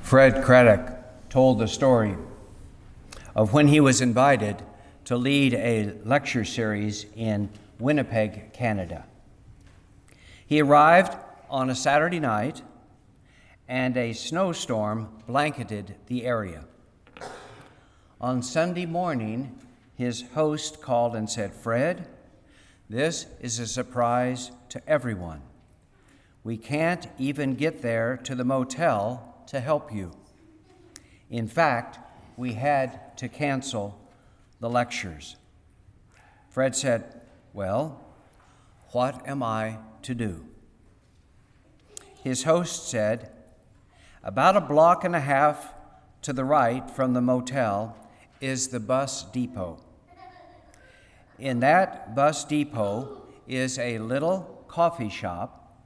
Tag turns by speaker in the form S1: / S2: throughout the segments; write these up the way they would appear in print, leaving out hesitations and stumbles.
S1: Fred Craddock told the story of when he was invited to lead a lecture series in Winnipeg, Canada. He arrived on a Saturday night, and a snowstorm blanketed the area. On Sunday morning, his host called and said, "Fred, this is a surprise to everyone. We can't even get there to the motel to help you. In fact, we had to cancel the lectures." Fred said, "Well, what am I to do?" His host said, "About a block and a half to the right from the motel is the bus depot. In that bus depot is a little coffee shop,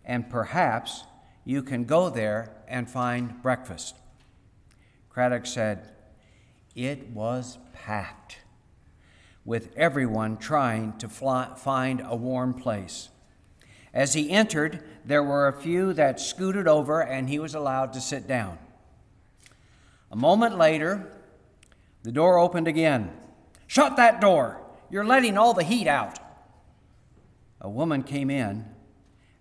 S1: and perhaps you can go there and find breakfast." Craddock said, "It was packed, with everyone trying to find a warm place. As he entered, there were a few that scooted over, and he was allowed to sit down. A moment later, the door opened again. "Shut that door! You're letting all the heat out." A woman came in,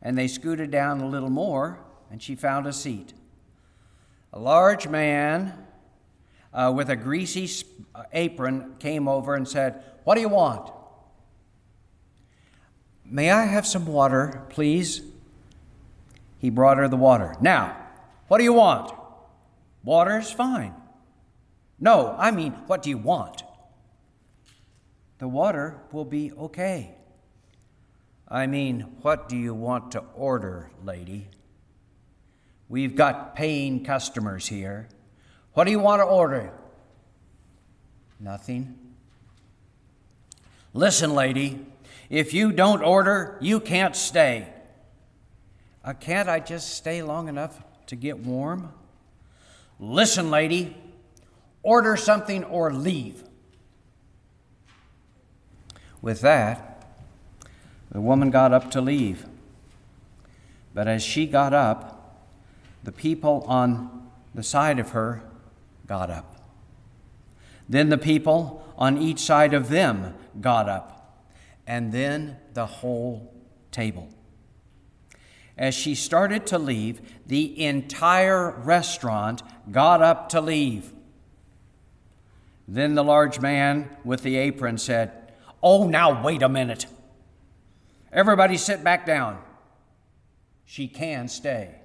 S1: and they scooted down a little more, and she found a seat. A large man with a greasy apron came over and said, "What do you want?" "May I have some water, please?" He brought her the water. "Now, what do you want?" "Water's fine." "No, I mean, what do you want?" "The water will be okay." "I mean, what do you want to order, lady? We've got paying customers here. What do you want to order?" "Nothing." "Listen, lady, if you don't order, you can't stay." Can't I just stay long enough to get warm?" "Listen, lady, order something or leave." With that, the woman got up to leave. But as she got up, the people on the side of her got up. Then the people on each side of them got up, and then the whole table. As she started to leave, the entire restaurant got up to leave. Then the large man with the apron said, "Oh, now wait a minute. Everybody sit back down. She can stay."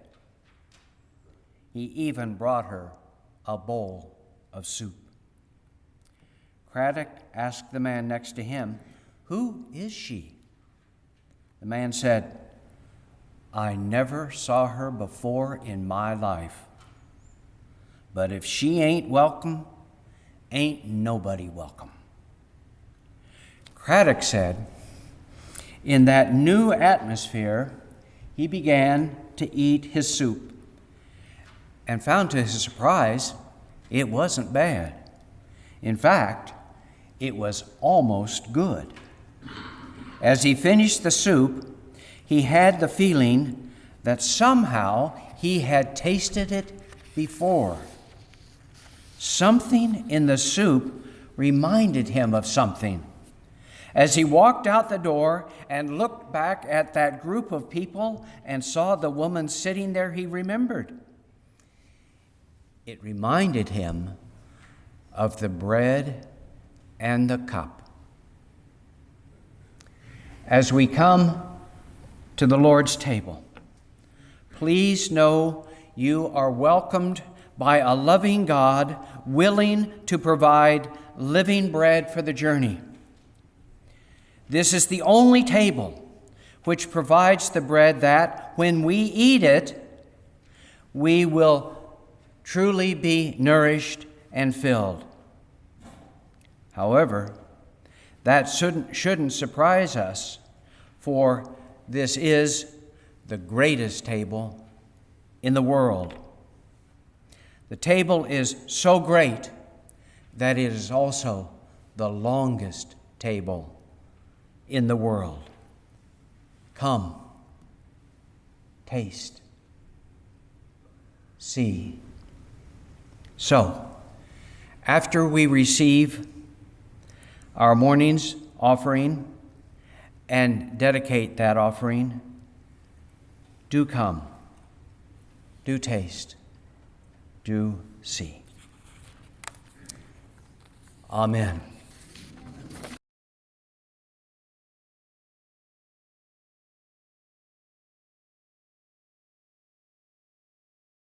S1: He even brought her a bowl of soup. Craddock asked the man next to him, "Who is she?" The man said, "I never saw her before in my life. But if she ain't welcome, ain't nobody welcome." Craddock said, in that new atmosphere, he began to eat his soup and found to his surprise it wasn't bad. In fact, it was almost good. As he finished the soup, he had the feeling that somehow he had tasted it before. Something in the soup reminded him of something. As he walked out the door and looked back at that group of people and saw the woman sitting there, he remembered. It reminded him of the bread and the cup. As we come to the Lord's table, please know you are welcomed by a loving God willing to provide living bread for the journey. This is the only table which provides the bread that, when we eat it, we will truly be nourished and filled. However, that shouldn't surprise us, for this is the greatest table in the world. The table is so great that it is also the longest table in the world. Come, taste, see, So, after we receive our morning's offering and dedicate that offering, do come, do taste, do see. Amen.